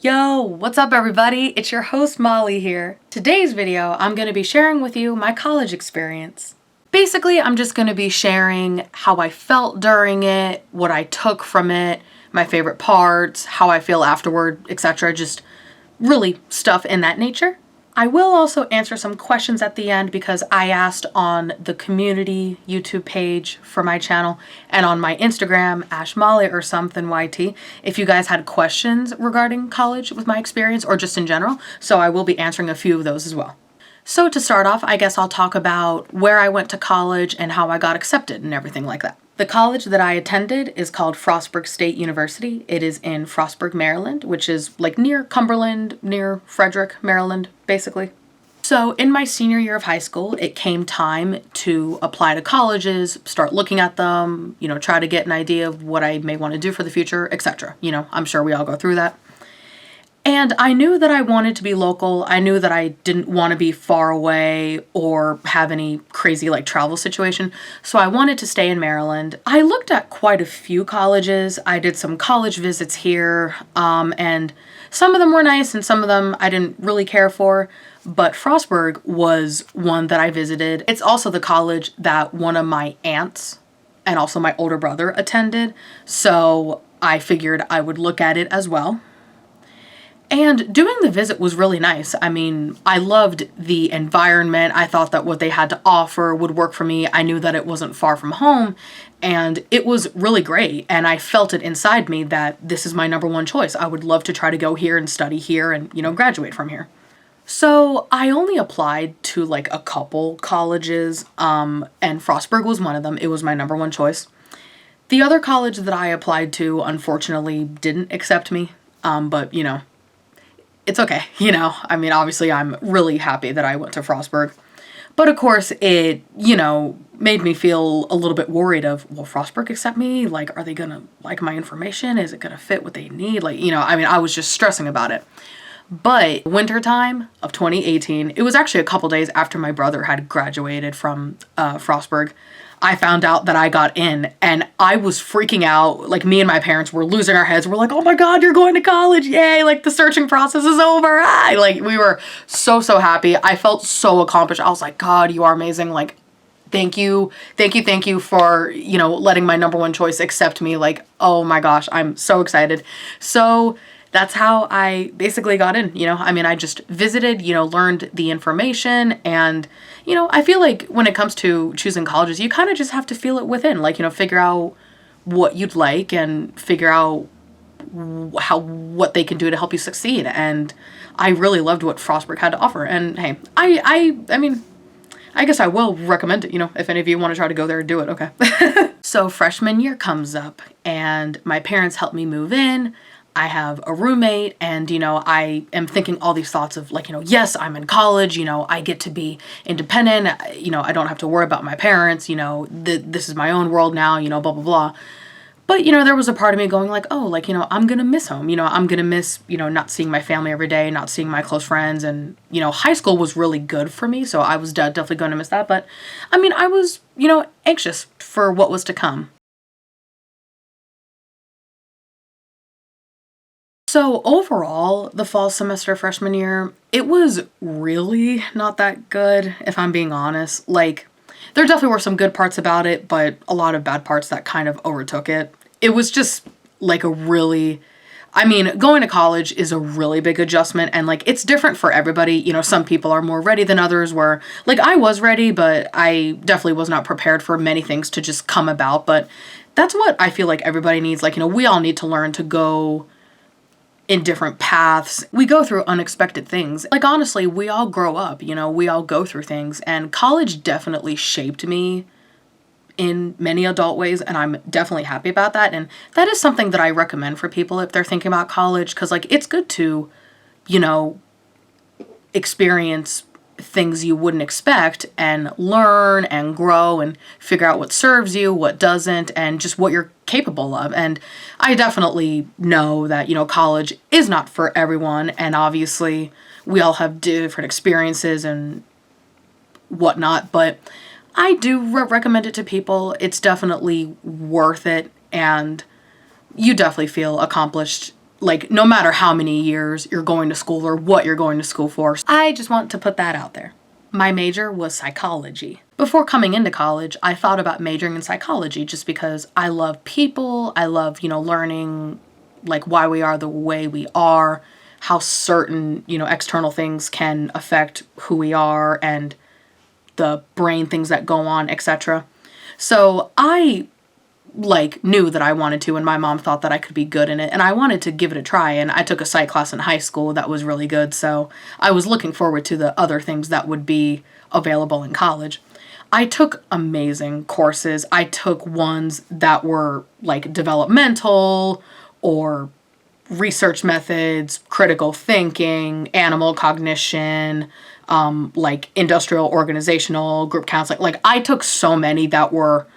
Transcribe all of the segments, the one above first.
Yo, what's up everybody? It's your host Molly here. Today's video, I'm going to be sharing with you my college experience. Basically, I'm just going to be sharing how I felt during it, what I took from it, my favorite parts, how I feel afterward, etc. Just really stuff in that nature. I will also answer some questions at the end because I asked on the community YouTube page for my channel and on my Instagram, ashmolly or something YT, if you guys had questions regarding college with my experience or just in general. So I will be answering a few of those as well. So to start off, I guess I'll talk about where I went to college and how I got accepted and everything like that. The college that I attended is called Frostburg State University. It is in Frostburg, Maryland, which is like near Cumberland, near Frederick, Maryland, basically. So in my senior year of high school, it came time to apply to colleges, start looking at them, try to get an idea of what I may want to do for the future, etc. I'm sure we all go through that. And I knew that I wanted to be local. I knew that I didn't want to be far away or have any crazy travel situation. So I wanted to stay in Maryland. I looked at quite a few colleges. I did some college visits here, and some of them were nice and some of them I didn't really care for. But Frostburg was one that I visited. It's also the college that one of my aunts and also my older brother attended. So I figured I would look at it as well. And doing the visit was really nice. I mean, I loved the environment. I thought that what they had to offer would work for me. I knew that it wasn't far from home, and it was really great. And I felt it inside me that this is my number one choice. I would love to try to go here and study here and, graduate from here. So I only applied to a couple colleges, and Frostburg was one of them. It was my number one choice. The other college that I applied to, unfortunately, didn't accept me, but it's okay, I mean, obviously I'm really happy that I went to Frostburg. But of course it, made me feel a little bit worried of, will Frostburg accept me? Are they gonna like my information? Is it gonna fit what they need? I was just stressing about it. But wintertime of 2018, it was actually a couple days after my brother had graduated from Frostburg, I found out that I got in, and I was freaking out. Me and my parents were losing our heads. We're like, oh my God, you're going to college. Yay. The searching process is over. We were so happy. I felt so accomplished. I was like, God, you are amazing. Thank you for, letting my number one choice accept me. Oh my gosh, I'm so excited. So that's how I basically got in, I just visited, learned the information, and, I feel like when it comes to choosing colleges, you kind of just have to feel it within, figure out what you'd like and figure out what they can do to help you succeed. And I really loved what Frostburg had to offer. And hey, I mean, I guess I will recommend it, if any of you want to try to go there and do it, okay. So freshman year comes up and my parents helped me move in. I have a roommate, and, I am thinking all these thoughts of yes, I'm in college, I get to be independent, I don't have to worry about my parents, this is my own world now, blah, blah, blah. But, there was a part of me going I'm going to miss home, I'm going to miss, not seeing my family every day, not seeing my close friends. And, high school was really good for me. So I was definitely going to miss that. But I was, anxious for what was to come. So overall, the fall semester freshman year, it was really not that good, if I'm being honest. There definitely were some good parts about it, but a lot of bad parts that kind of overtook it. It was just going to college is a really big adjustment, and it's different for everybody. Some people are more ready than others, where I was ready, but I definitely was not prepared for many things to just come about. But that's what I feel like everybody needs. We all need to learn to go in different paths. We go through unexpected things. Honestly, we all grow up, we all go through things, and college definitely shaped me in many adult ways, and I'm definitely happy about that. And that is something that I recommend for people if they're thinking about college, because it's good to, experience things you wouldn't expect and learn and grow and figure out what serves you, what doesn't, and just what you're capable of. And I definitely know that, college is not for everyone, and obviously we all have different experiences and whatnot, but I do recommend it to people. It's definitely worth it, and you definitely feel accomplished like, no matter how many years you're going to school or what you're going to school for. I just want to put that out there. My major was psychology. Before coming into college, I thought about majoring in psychology just because I love people. I love, learning like why we are the way we are, how certain, external things can affect who we are and the brain things that go on, etc. So I knew that I wanted to, and my mom thought that I could be good in it, and I wanted to give it a try. And I took a psych class in high school that was really good, so I was looking forward to the other things that would be available in college. I took amazing courses. I took ones that were like developmental or research methods, critical thinking, animal cognition, like industrial organizational, group counseling. Like, I took so many that were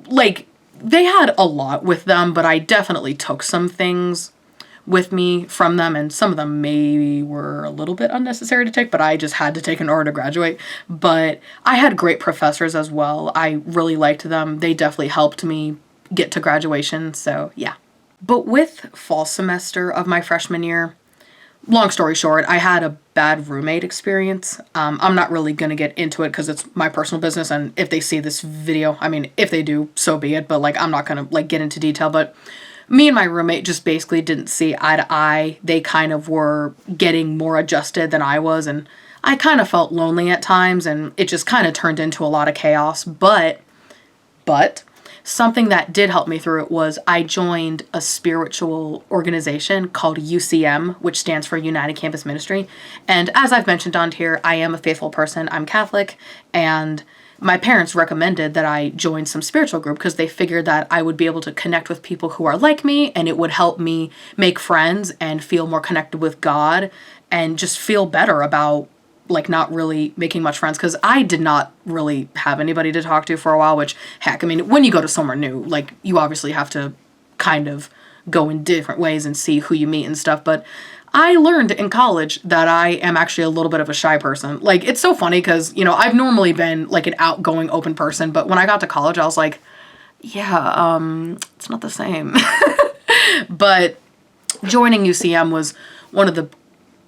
like, they had a lot with them, but I definitely took some things with me from them, and some of them maybe were a little bit unnecessary to take, but I just had to take in order to graduate. But I had great professors as well. I really liked them. They definitely helped me get to graduation, so yeah. But with fall semester of my freshman year, long story short, I had a bad roommate experience. I'm not really going to get into it because it's my personal business, and if they see this video, I mean, if they do, so be it, but like, I'm not going to like get into detail. But me and my roommate just basically didn't see eye to eye. They kind of were getting more adjusted than I was, and I kind of felt lonely at times, and it just kind of turned into a lot of chaos. But something that did help me through it was I joined a spiritual organization called UCM, which stands for United Campus Ministry. And as I've mentioned on here, I am a faithful person. I'm Catholic, and my parents recommended that I join some spiritual group because they figured that I would be able to connect with people who are like me, and it would help me make friends and feel more connected with God and just feel better about like not really making much friends, because I did not really have anybody to talk to for a while, which, heck, I mean, when you go to somewhere new, like, you obviously have to kind of go in different ways and see who you meet and stuff. But I learned in college that I am actually a little bit of a shy person. Like, it's so funny because, I've normally been like an outgoing, open person, but when I got to college, I was like, yeah, it's not the same. But joining UCM was one of the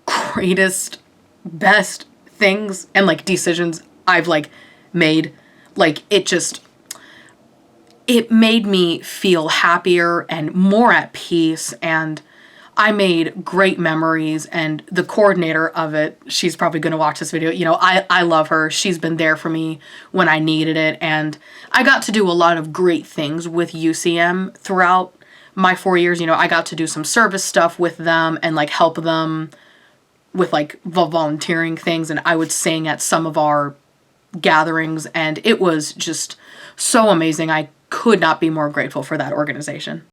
greatest, best things and like decisions I've like made. Like, it made me feel happier and more at peace, and I made great memories. And the coordinator of it, she's probably going to watch this video. I love her. She's been there for me when I needed it, and I got to do a lot of great things with UCM throughout my 4 years. I got to do some service stuff with them and like help them with like volunteering things, and I would sing at some of our gatherings, and it was just so amazing. I could not be more grateful for that organization.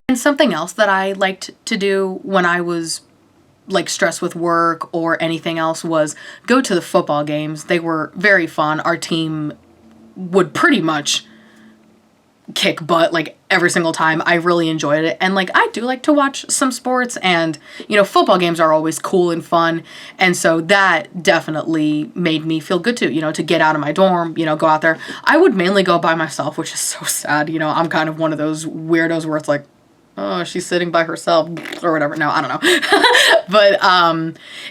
And something else that I liked to do when I was like stressed with work or anything else was go to the football games. They were very fun. Our team would pretty much kick butt like every single time. I really enjoyed it. And like, I do like to watch some sports, and football games are always cool and fun. And so that definitely made me feel good too, to get out of my dorm, go out there. I would mainly go by myself, which is so sad. I'm kind of one of those weirdos where it's like, oh, she's sitting by herself or whatever. No, I don't know. But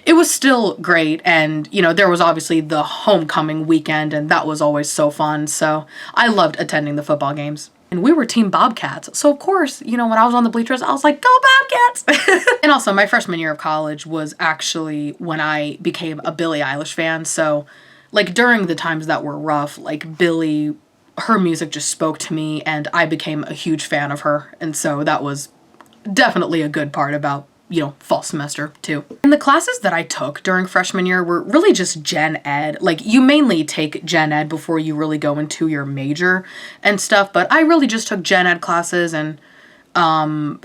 it was still great. And, there was obviously the homecoming weekend, and that was always so fun. So I loved attending the football games. And we were Team Bobcats. So, of course, when I was on the bleachers, I was like, go Bobcats! And also, my freshman year of college was actually when I became a Billie Eilish fan. So, like, during the times that were rough, like, Billie, her music just spoke to me, and I became a huge fan of her. And so that was definitely a good part about, fall semester too. And the classes that I took during freshman year were really just gen ed. Like, you mainly take gen ed before you really go into your major and stuff, but I really just took gen ed classes, and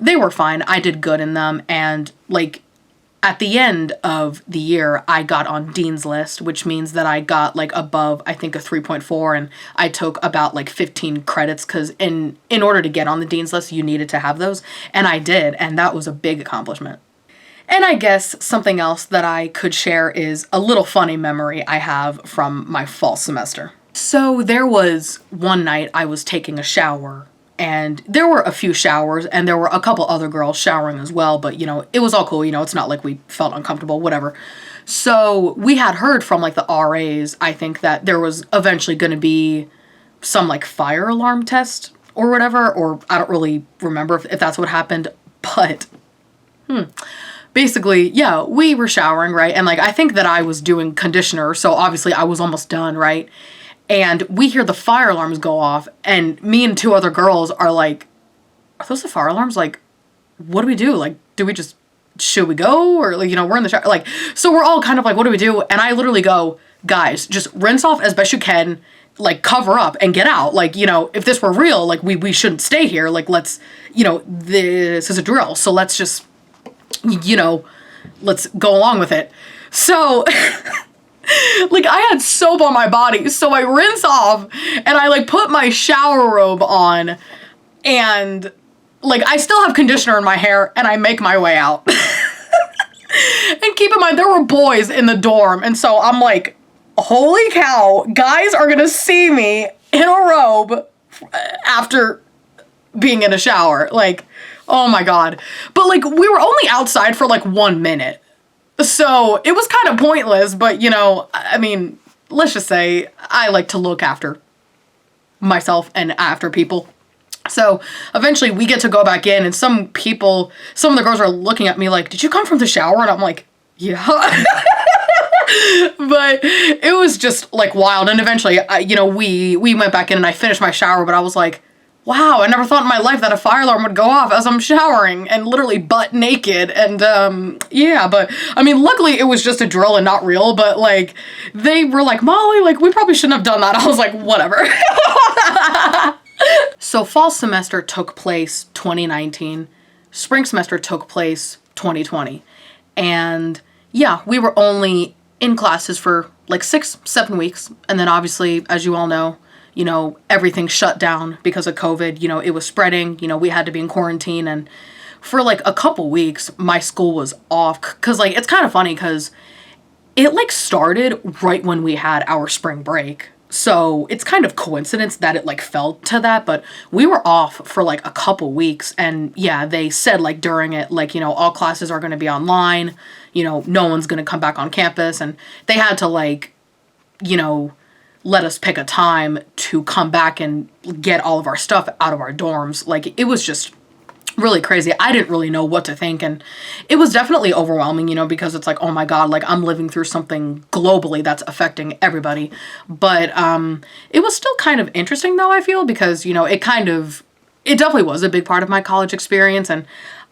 they were fine. I did good in them, and like, at the end of the year, I got on Dean's List, which means that I got like above, I think, a 3.4, and I took about like 15 credits because in order to get on the Dean's List, you needed to have those, and I did, and that was a big accomplishment. And I guess something else that I could share is a little funny memory I have from my fall semester. So there was one night I was taking a shower, and there were a few showers, and there were a couple other girls showering as well, but, you know, it was all cool, you know, it's not like we felt uncomfortable, whatever. So we had heard from, like, the RAs, I think, that there was eventually going to be some, like, fire alarm test or whatever, or I don't really remember if that's what happened, but, basically, yeah, we were showering, right, and, like, I think that I was doing conditioner, so obviously I was almost done, right? And we hear the fire alarms go off, and me and two other girls are like, are those the fire alarms? Like, what do we do? Like, should we go? Or, like, you know, we're in the shower. Like, so we're all kind of like, what do we do? And I literally go, guys, just rinse off as best you can, like, cover up and get out. Like, you know, if this were real, like, we shouldn't stay here. Like, let's, you know, this is a drill. So let's just, you know, let's go along with it. So... like, I had soap on my body, so I rinse off, and I, like, put my shower robe on, and, like, I still have conditioner in my hair, and I make my way out. And keep in mind, there were boys in the dorm, and so I'm like, holy cow, guys are gonna see me in a robe after being in a shower. Like, oh my god. But, like, we were only outside for, like, 1 minute. So it was kind of pointless, but, you know, I mean, let's just say I like to look after myself and after people. So eventually we get to go back in, and some of the girls are looking at me like, did you come from the shower? And I'm like, yeah. But it was just, like, wild. And eventually, you know, we went back in and I finished my shower, but I was like, wow, I never thought in my life that a fire alarm would go off as I'm showering and literally butt naked. And, yeah, but, I mean, luckily it was just a drill and not real, but, like, they were like, Molly, like, we probably shouldn't have done that. I was like, whatever. So fall semester took place 2019. Spring semester took place 2020. And, yeah, we were only in classes for, like, 6-7 weeks. And then, obviously, as you all know, you know, everything shut down because of COVID. You know, it was spreading. You know, we had to be in quarantine. And for, like, a couple weeks, my school was off. Because, like, it's kind of funny because it, like, started right when we had our spring break. So it's kind of coincidence that it, like, fell to that. But we were off for, like, a couple weeks. And, yeah, they said, like, during it, like, you know, all classes are going to be online. You know, no one's going to come back on campus. And they had to, like, you know, let us pick a time to come back and get all of our stuff out of our dorms. Like, it was just really crazy. I didn't really know what to think, and it was definitely overwhelming, you know, because it's like, oh my god, like, I'm living through something globally that's affecting everybody. But it was still kind of interesting, though, I feel, because, you know, it definitely was a big part of my college experience, and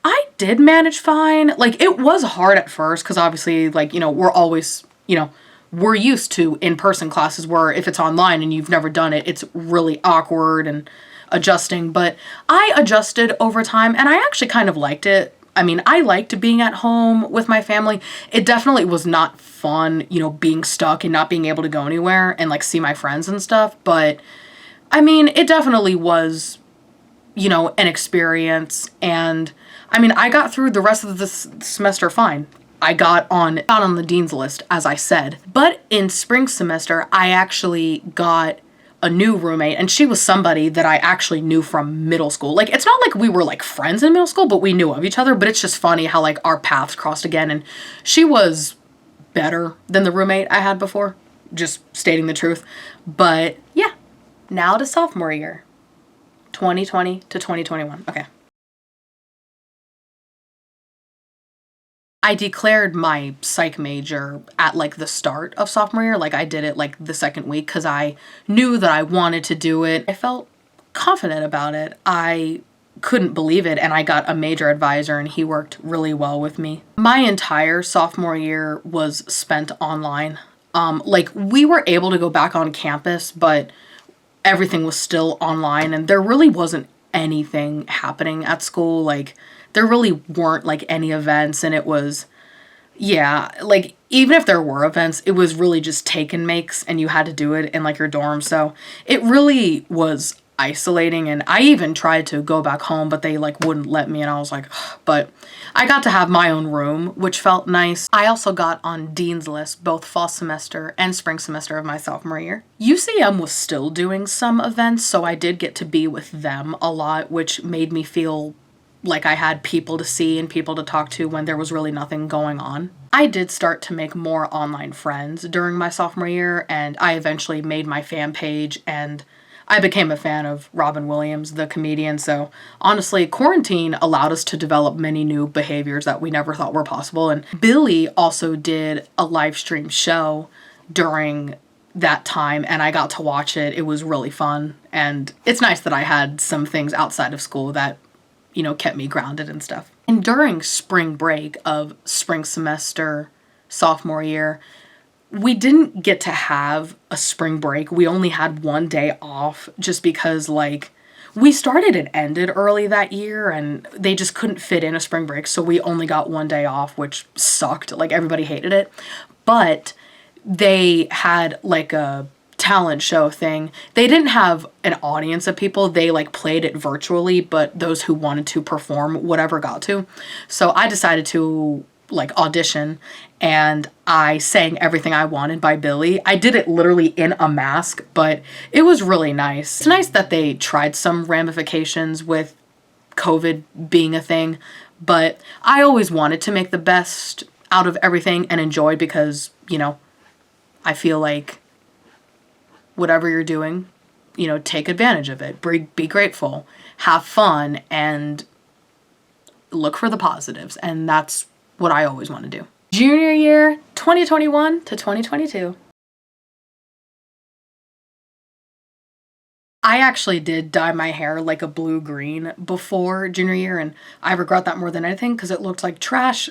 I did manage fine. Like, it was hard at first, because obviously, like, you know, we're always, you know, we're used to in-person classes where if it's online and you've never done it, it's really awkward and adjusting. But I adjusted over time, and I actually kind of liked it. I mean, I liked being at home with my family. It definitely was not fun, you know, being stuck and not being able to go anywhere and, like, see my friends and stuff. But, I mean, it definitely was, you know, an experience. And, I mean, I got through the rest of the semester fine. I got on the dean's list, as I said. But in spring semester, I actually got a new roommate, and she was somebody that I actually knew from middle school. Like, it's not like we were, like, friends in middle school, but we knew of each other. But it's just funny how, like, our paths crossed again, and she was better than the roommate I had before, just stating the truth. But, yeah, now to sophomore year, 2020 to 2021. Okay. I declared my psych major at, like, the start of sophomore year. Like, I did it, like, the second week because I knew that I wanted to do it. I felt confident about it. I couldn't believe it, and I got a major advisor, and he worked really well with me. My entire sophomore year was spent online. Like, we were able to go back on campus, but everything was still online, and there really wasn't anything happening at school. Like, there really weren't, like, any events, and it was, Yeah, like even if there were events, it was really just take and makes and you had to do it in like your dorm. So it really was isolating, and I even tried to go back home, but they like wouldn't let me, and I was like, ugh. But I got to have my own room, which felt nice. I also got on Dean's List both fall semester and spring semester of my sophomore year. UCM was still doing some events, so I did get to be with them a lot, which made me feel like I had people to see and people to talk to when there was really nothing going on. I did start to make more online friends during my sophomore year, and I eventually made my fan page, and I became a fan of Robin Williams, the comedian. So honestly, quarantine allowed us to develop many new behaviors that we never thought were possible. And Billy also did a live stream show during that time, and I got to watch it. It was really fun. And it's nice that I had some things outside of school that, you know, kept me grounded and stuff. And during spring break of spring semester, sophomore year, we didn't get to have a spring break. We only had one day off just because, like, we started and ended early that year and they just couldn't fit in a spring break. So we only got one day off, which sucked. Like, everybody hated it. But they had like a talent show thing. They didn't have an audience of people. They like played it virtually, but those who wanted to perform, whatever got to. So I decided to like audition, and I sang Everything I Wanted by Billy. I did it literally in a mask, but it was really nice. It's nice that they tried some ramifications with COVID being a thing, but I always wanted to make the best out of everything and enjoy, because, you know, I feel like whatever you're doing, you know, take advantage of it. Be grateful, have fun, and look for the positives. And that's what I always want to do. Junior year, 2021 to 2022. I actually did dye my hair like a blue-green before junior year, and I regret that more than anything because it looked like trash.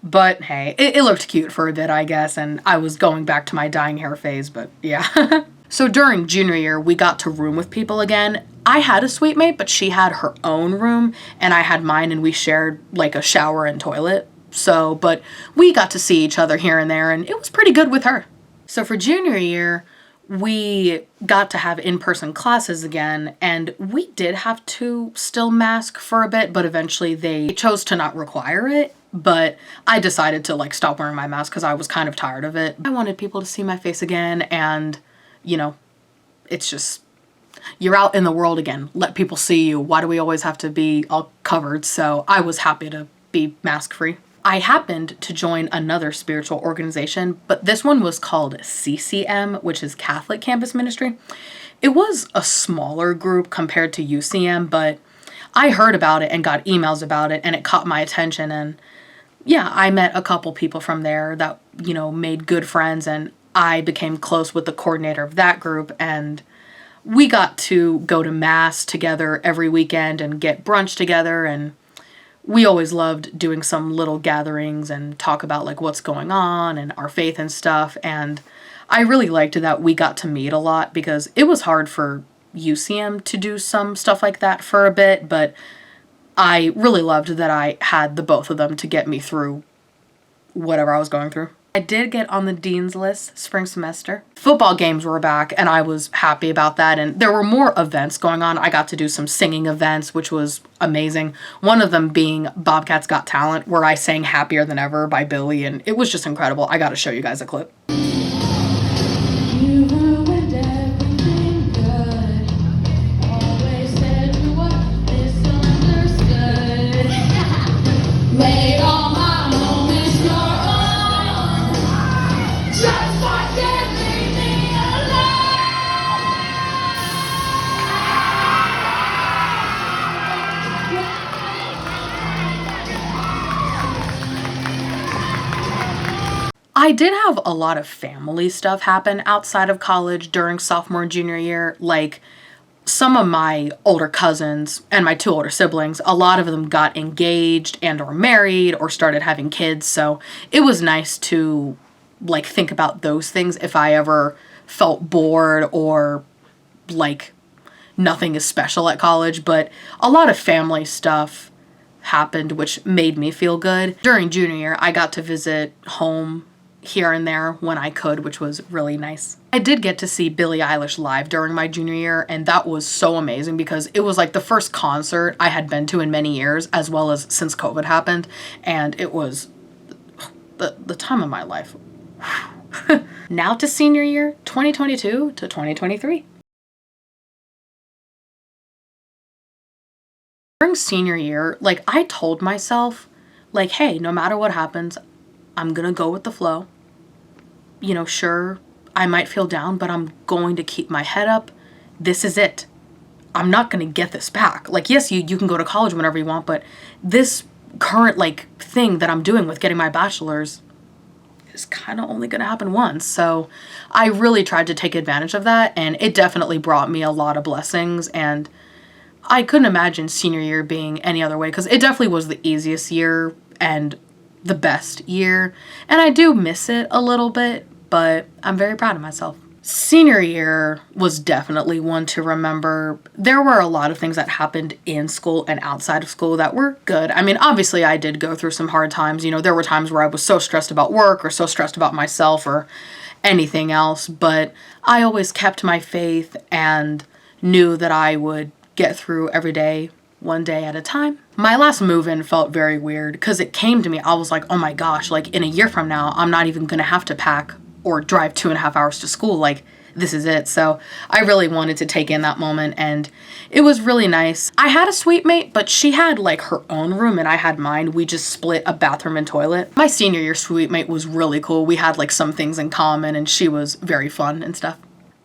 But hey, it looked cute for a bit, I guess, and I was going back to my dyeing hair phase, but yeah. So during junior year, we got to room with people again. I had a suite mate, but she had her own room, and I had mine, and we shared like a shower and toilet. So, but we got to see each other here and there, and it was pretty good with her. So for junior year, we got to have in-person classes again, and we did have to still mask for a bit, but eventually they chose to not require it. But I decided to like stop wearing my mask because I was kind of tired of it. I wanted people to see my face again, and you know, it's just, you're out in the world again. Let people see you. Why do we always have to be all covered? So I was happy to be mask free. I happened to join another spiritual organization, but this one was called CCM, which is Catholic Campus Ministry. It was a smaller group compared to UCM, but I heard about it and got emails about it, and it caught my attention. And yeah, I met a couple people from there that, you know, made good friends, and I became close with the coordinator of that group, and we got to go to mass together every weekend and get brunch together, and we always loved doing some little gatherings and talk about like what's going on and our faith and stuff. And I really liked that we got to meet a lot, because it was hard for UCM to do some stuff like that for a bit, but I really loved that I had the both of them to get me through whatever I was going through. I did get on the dean's list spring semester. Football games were back, and I was happy about that, and there were more events going on. I got to do some singing events, which was amazing. One of them being Bobcats Got Talent, where I sang Happier Than Ever by Billy, and it was just incredible. I gotta show you guys a clip. You ruined everything good. Always said you were misunderstood. Made all my moments your own. Just forget, leave me alone. I did have a lot of family stuff happen outside of college during sophomore and junior year. Like, some of my older cousins and my two older siblings, a lot of them got engaged and or married or started having kids. So it was nice to like think about those things if I ever felt bored or like nothing is special at college. But a lot of family stuff happened, which made me feel good. During junior year, I got to visit home here and there when I could, which was really nice. I did get to see Billie Eilish live during my junior year, and that was so amazing because it was like the first concert I had been to in many years, as well as since COVID happened, and it was the time of my life. Now to senior year, 2022 to 2023. During senior year, like, I told myself, like, hey, no matter what happens, I'm gonna go with the flow. You know, sure, I might feel down, but I'm going to keep my head up. This is it. I'm not gonna get this back. Like, yes, you can go to college whenever you want, but this current, like, thing that I'm doing with getting my bachelor's is kind of only gonna happen once. So I really tried to take advantage of that, and it definitely brought me a lot of blessings, and I couldn't imagine senior year being any other way because it definitely was the easiest year and the best year. And I do miss it a little bit, but I'm very proud of myself. Senior year was definitely one to remember. There were a lot of things that happened in school and outside of school that were good. I mean, obviously I did go through some hard times. You know, there were times where I was so stressed about work or so stressed about myself or anything else, but I always kept my faith and knew that I would get through every day, one day at a time. My last move-in felt very weird because it came to me. I was like, oh my gosh, like in a year from now, I'm not even gonna have to pack or drive 2.5 hours to school. Like, this is it. So I really wanted to take in that moment, and it was really nice. I had a suite mate, but she had like her own room and I had mine. We just split a bathroom and toilet. My senior year suite mate was really cool. We had like some things in common and she was very fun and stuff.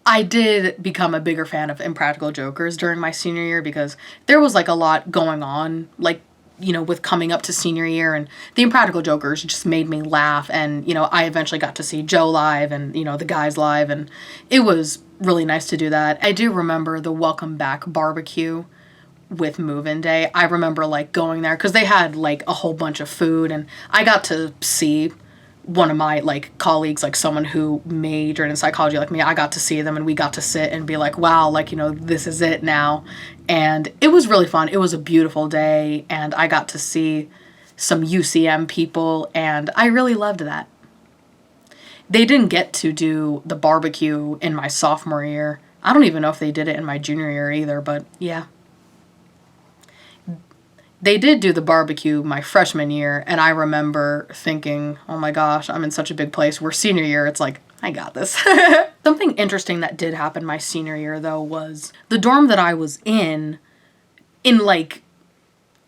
I did become a bigger fan of Impractical Jokers during my senior year because there was like a lot going on, like, you know, with coming up to senior year, and the Impractical Jokers just made me laugh. And, you know, I eventually got to see Joe live and, you know, the guys live, and it was really nice to do that. I do remember the welcome back barbecue with move-in day. I remember like going there because they had like a whole bunch of food, and I got to see one of my like colleagues, like someone who majored in psychology like me. I got to see them and we got to sit and be like, wow, like, you know, this is it now. And it was really fun. It was a beautiful day and I got to see some UCM people and I really loved that. They didn't get to do the barbecue in my sophomore year. I don't even know if they did it in my junior year either, but yeah. They did do the barbecue my freshman year, and I remember thinking, oh my gosh, I'm in such a big place. Where senior year, it's like, I got this. Something interesting that did happen my senior year, though, was the dorm that I was in like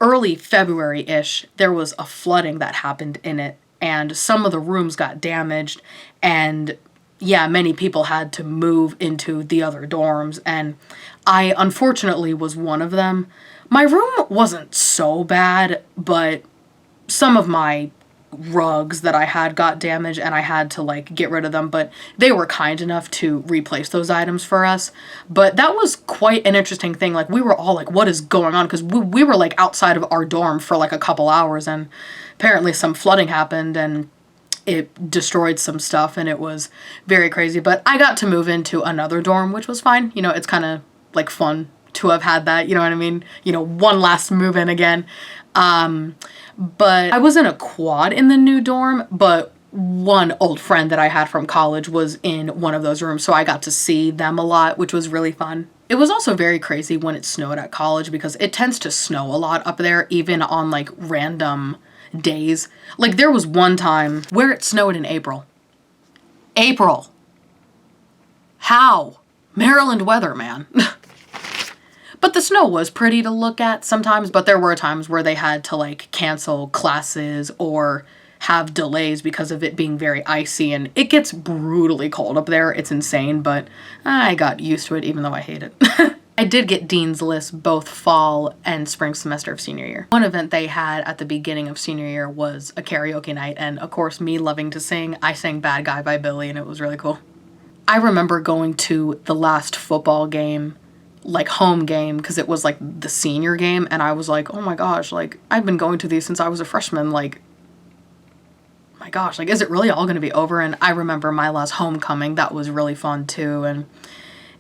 early February-ish, there was a flooding that happened in it, and some of the rooms got damaged, and yeah, many people had to move into the other dorms, and I unfortunately was one of them. My room wasn't so bad, but some of my rugs that I had got damaged and I had to like get rid of them, but they were kind enough to replace those items for us. But that was quite an interesting thing. Like, we were all like, what is going on? Because we were like outside of our dorm for like a couple hours, and apparently some flooding happened and it destroyed some stuff, and it was very crazy. But I got to move into another dorm, which was fine. You know, it's kind of like fun to have had that, you know what I mean? You know, one last move in again. But I was in a quad in the new dorm, but one old friend that I had from college was in one of those rooms, so I got to see them a lot, which was really fun. It was also very crazy when it snowed at college because it tends to snow a lot up there, even on like random days. Like, there was one time where it snowed in April. April. How? Maryland weather, man. But the snow was pretty to look at sometimes, but there were times where they had to like cancel classes or have delays because of it being very icy, and it gets brutally cold up there. It's insane, but I got used to it even though I hate it. I did get Dean's List both fall and spring semester of senior year. One event they had at the beginning of senior year was a karaoke night, and of course, me loving to sing, I sang Bad Guy by Billy, and it was really cool. I remember going to the last football game, like home game, because it was like the senior game, and I was like, oh my gosh, like I've been going to these since I was a freshman, like my gosh, like is it really all gonna be over? And I remember my last homecoming, that was really fun too, and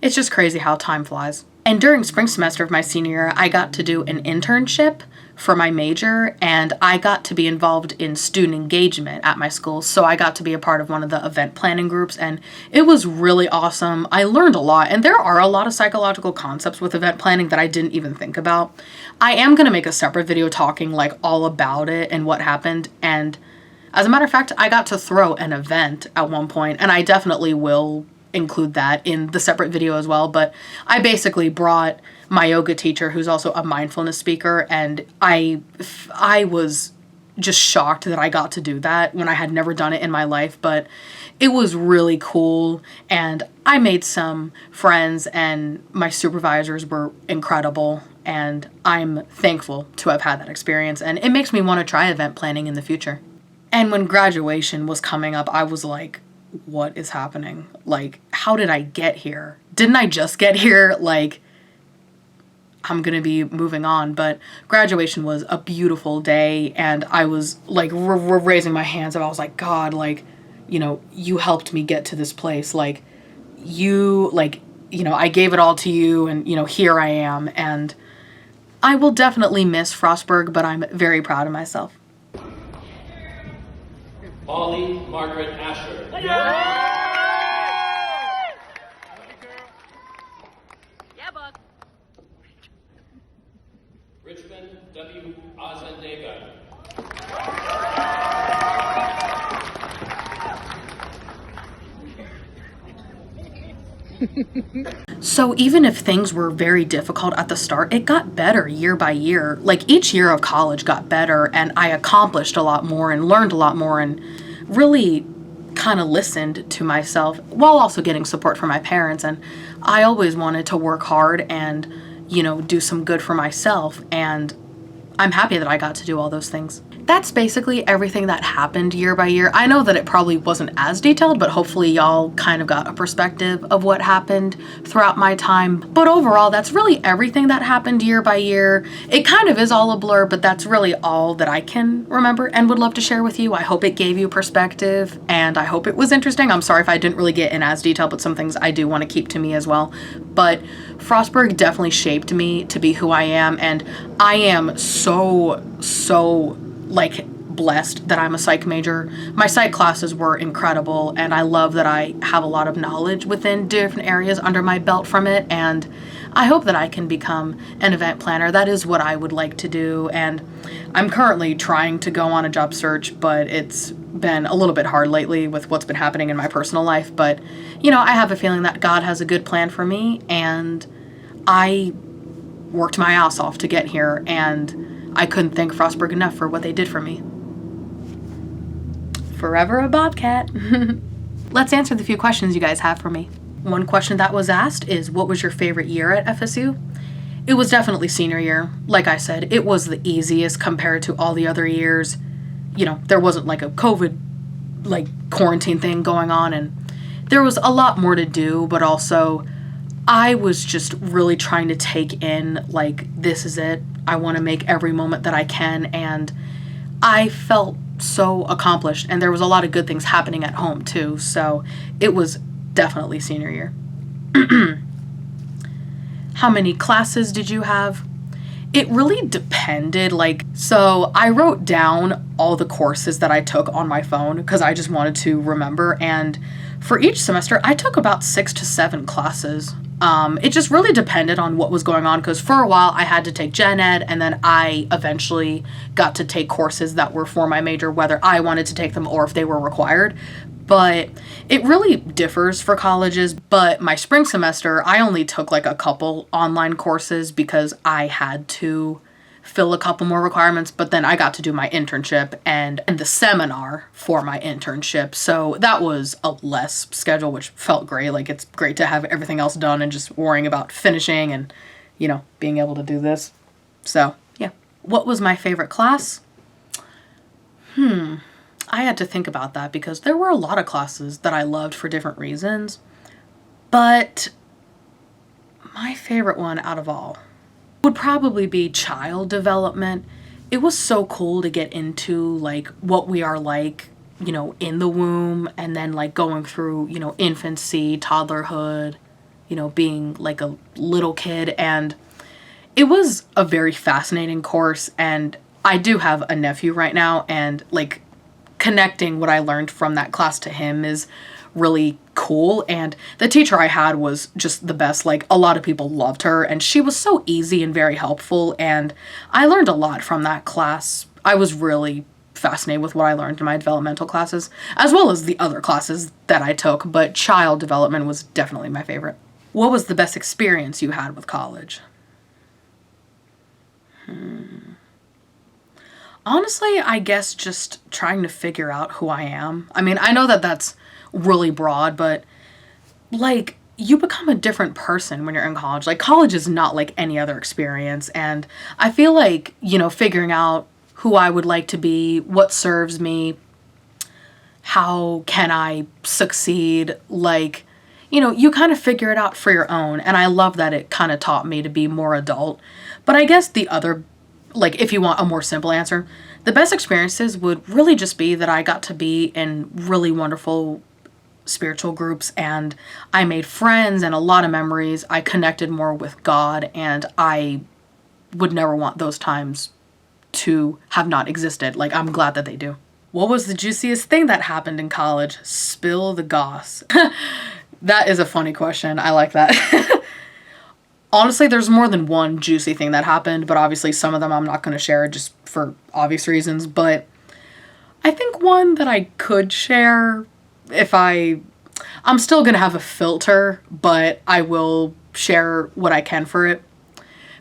it's just crazy how time flies. And during spring semester of my senior year, I got to do an internship for my major, and I got to be involved in student engagement at my school. So I got to be a part of one of the event planning groups, and it was really awesome. I learned a lot, and there are a lot of psychological concepts with event planning that I didn't even think about. I am going to make a separate video talking like all about it and what happened, and as a matter of fact, I got to throw an event at one point, and I definitely will include that in the separate video as well. But I basically brought my yoga teacher, who's also a mindfulness speaker, and I was just shocked that I got to do that when I had never done it in my life. But it was really cool, and I made some friends, and my supervisors were incredible, and I'm thankful to have had that experience, and it makes me want to try event planning in the future. And when graduation was coming up, I was like, what is happening? Like, how did I get here? Didn't I just get here? Like, I'm gonna be moving on. But graduation was a beautiful day, and I was like raising my hands up. I was like, God, like, you know, you helped me get to this place. Like, I gave it all to you, and, you know, here I am. And I will definitely miss Frostburg, but I'm very proud of myself. Molly Margaret Asher. Yeah, Buck. Richmond W. Azandega. So even if things were very difficult at the start, it got better year by year. Like, each year of college got better, and I accomplished a lot more and learned a lot more and really kind of listened to myself while also getting support from my parents. And I always wanted to work hard and, you know, do some good for myself, and I'm happy that I got to do all those things. That's basically everything that happened year by year. I know that it probably wasn't as detailed, but hopefully y'all kind of got a perspective of what happened throughout my time. But overall, that's really everything that happened year by year. It kind of is all a blur, but that's really all that I can remember and would love to share with you. I hope it gave you perspective, and I hope it was interesting. I'm sorry if I didn't really get in as detailed, but some things I do want to keep to me as well. But Frostburg definitely shaped me to be who I am, and I am so like blessed that I'm a psych major. My psych classes were incredible, and I love that I have a lot of knowledge within different areas under my belt from it, and I hope that I can become an event planner. That is what I would like to do, and I'm currently trying to go on a job search, but it's been a little bit hard lately with what's been happening in my personal life. But, you know, I have a feeling that God has a good plan for me, and I worked my ass off to get here, and I couldn't thank Frostburg enough for what they did for me. Forever a Bobcat. Let's answer the few questions you guys have for me. One question that was asked is, what was your favorite year at FSU? It was definitely senior year. Like I said, it was the easiest compared to all the other years. You know, there wasn't like a COVID, like, quarantine thing going on, and there was a lot more to do, but also I was just really trying to take in, like, this is it. I want to make every moment that I can, and I felt so accomplished, and there was a lot of good things happening at home too, so it was definitely senior year. How many classes did you have? It really depended. Like, so I wrote down all the courses that I took on my phone because I just wanted to remember, and for each semester I took about 6 to 7 classes. It just really depended on what was going on, because for a while I had to take gen ed, and then I eventually got to take courses that were for my major, whether I wanted to take them or if they were required. But it really differs for colleges. But my spring semester, I only took like a couple online courses because I had to fill a couple more requirements, but then I got to do my internship and the seminar for my internship. So that was a less schedule, which felt great. Like, it's great to have everything else done and just worrying about finishing and, you know, being able to do this. So, yeah. What was my favorite class? I had to think about that because there were a lot of classes that I loved for different reasons. But my favorite one out of all would probably be child development. It was so cool to get into, like, what we are like, you know, in the womb, and then, like, going through, you know, infancy, toddlerhood, you know, being like a little kid. And It was a very fascinating course, and I do have a nephew right now, and like connecting what I learned from that class to him is really cool. And the teacher I had was just the best. Like, a lot of people loved her, and she was so easy and very helpful, and I learned a lot from that class. I was really fascinated with what I learned in my developmental classes, as well as the other classes that I took, but child development was definitely my favorite. What was the best experience you had with college? Honestly, I guess just trying to figure out who I am. I mean, I know that that's really broad, but like, you become a different person when you're in college. Like, college is not like any other experience, and I feel like, figuring out who I would like to be, what serves me, how can I succeed, like, you kind of figure it out for your own, and I love that it kind of taught me to be more adult. But I guess the other, like, if you want a more simple answer, the best experiences would really just be that I got to be in really wonderful spiritual groups, and I made friends and a lot of memories. I connected more with God, and I would never want those times to have not existed. Like, I'm glad that they do. What was the juiciest thing that happened in college? Spill the goss. That is a funny question. I like that. Honestly, there's more than one juicy thing that happened, but obviously some of them I'm not going to share just for obvious reasons. But I think one that I could share, I'm still going to have a filter, but I will share what I can for it.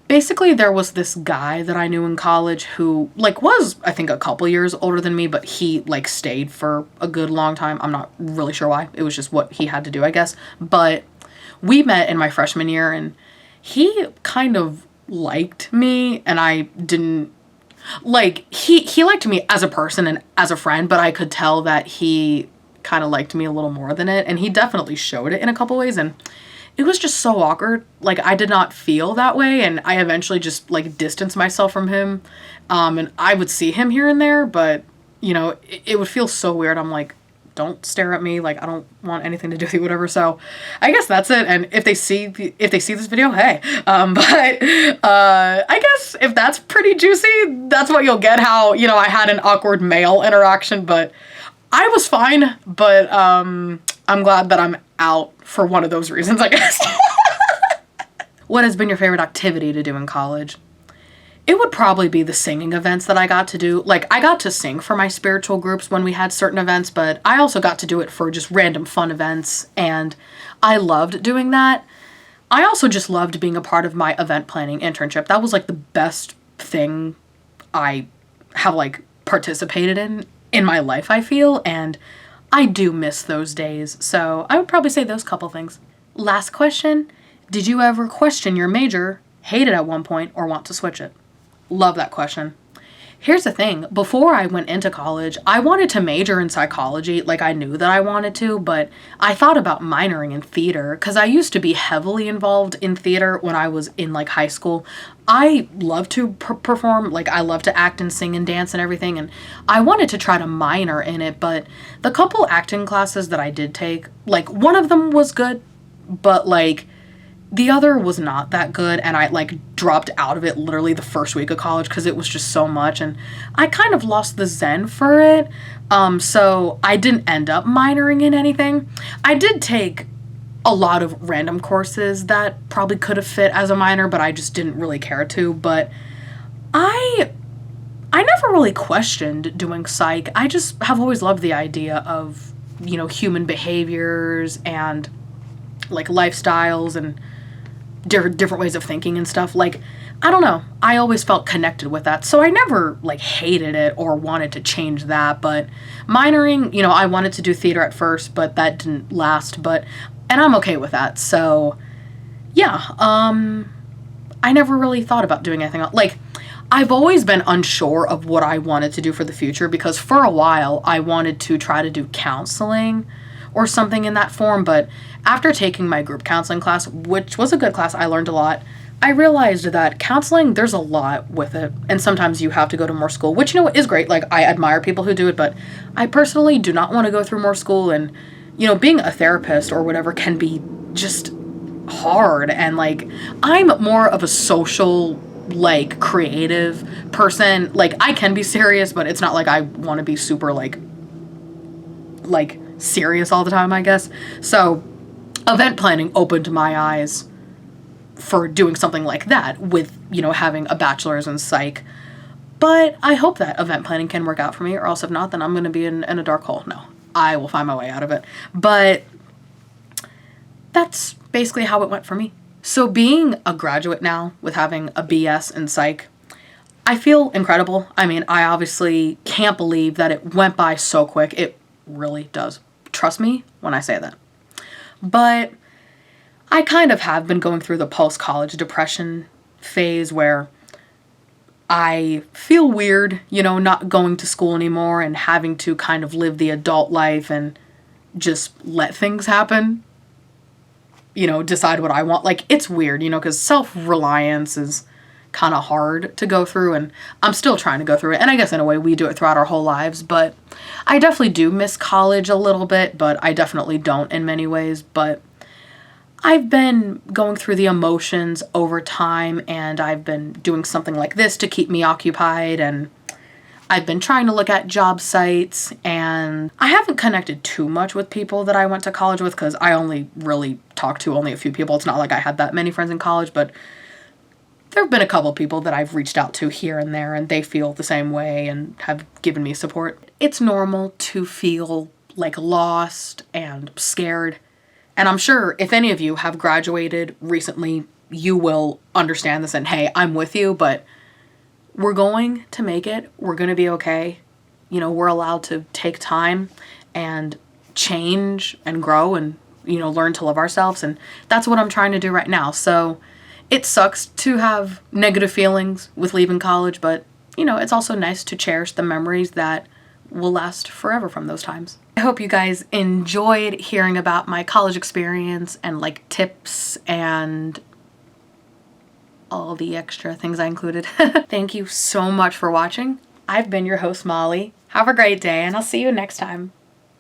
Basically, there was this guy that I knew in college who, like, was, I think, a couple years older than me, but he, like, stayed for a good long time. I'm not really sure why. It was just what he had to do, I guess. But we met in my freshman year, and he kind of liked me, and I didn't, like, he liked me as a person and as a friend, but I could tell that he kind of liked me a little more than it, and he definitely showed it in a couple ways, and it was just so awkward. Like, I did not feel that way, and I eventually just, like, distanced myself from him, and I would see him here and there, but, it would feel so weird. I'm like, don't stare at me, like, I don't want anything to do with you, whatever. So I guess that's it. And if they see this video, hey. I guess if that's pretty juicy, that's what you'll get. How, I had an awkward male interaction, but I was fine. But I'm glad that I'm out for one of those reasons, I guess. What has been your favorite activity to do in college? It would probably be the singing events that I got to do. Like, I got to sing for my spiritual groups when we had certain events, but I also got to do it for just random fun events, and I loved doing that. I also just loved being a part of my event planning internship. That was, like, the best thing I have, like, participated in my life, I feel, and I do miss those days. So I would probably say those couple things. Last question. Did you ever question your major, hate it at one point, or want to switch it? Love that question. Here's the thing. Before I went into college, I wanted to major in psychology. Like, I knew that I wanted to, but I thought about minoring in theater because I used to be heavily involved in theater when I was in, like, high school. I love to perform. Like, I love to act and sing and dance and everything, and I wanted to try to minor in it, but the couple acting classes that I did take, like, one of them was good, but, like, the other was not that good, and I, like, dropped out of it literally the first week of college because it was just so much, and I kind of lost the zen for it, so I didn't end up minoring in anything. I did take a lot of random courses that probably could have fit as a minor, but I just didn't really care to, but I never really questioned doing psych. I just have always loved the idea of, human behaviors and, like, lifestyles and different ways of thinking and stuff. Like, I don't know. I always felt connected with that. So I never, like, hated it or wanted to change that. But minoring, I wanted to do theater at first, but that didn't last. And I'm okay with that. So, yeah. I never really thought about doing anything else. Like, I've always been unsure of what I wanted to do for the future because for a while I wanted to try to do counseling or something in that form, but after taking my group counseling class, which was a good class, I learned a lot, I realized that counseling, there's a lot with it, and sometimes you have to go to more school, which, is great. Like, I admire people who do it, but I personally do not want to go through more school, and, being a therapist or whatever can be just hard, and, like, I'm more of a social like creative person. Like I can be serious, but it's not like I want to be super like serious all the time, I guess. So event planning opened my eyes for doing something like that with, you know, having a bachelor's in psych. But I hope that event planning can work out for me, or else if not, then I'm going to be in a dark hole. No, I will find my way out of it. But that's basically how it went for me. So being a graduate now with having a BS in psych, I feel incredible. I mean, I obviously can't believe that it went by so quick. It really does. Trust me when I say that. But I kind of have been going through the post-college depression phase where I feel weird, you know, not going to school anymore and having to kind of live the adult life and just let things happen. You know, decide what I want. Like, it's weird, you know, because self-reliance is kind of hard to go through, and I'm still trying to go through it. And I guess in a way we do it throughout our whole lives, but I definitely do miss college a little bit, but I definitely don't in many ways. But I've been going through the emotions over time, and I've been doing something like this to keep me occupied, and I've been trying to look at job sites, and I haven't connected too much with people that I went to college with because I only really talked to only a few people. It's not like I had that many friends in college, but there have been a couple people that I've reached out to here and there, and they feel the same way and have given me support. It's normal to feel like lost and scared. And I'm sure if any of you have graduated recently, you will understand this and hey, I'm with you, but we're going to make it. We're going to be okay. You know, we're allowed to take time and change and grow and, you know, learn to love ourselves. And that's what I'm trying to do right now. So it sucks to have negative feelings with leaving college, but, you know, it's also nice to cherish the memories that will last forever from those times. I hope you guys enjoyed hearing about my college experience and like tips and all the extra things I included. Thank you so much for watching. I've been your host, Molly. Have a great day, and I'll see you next time.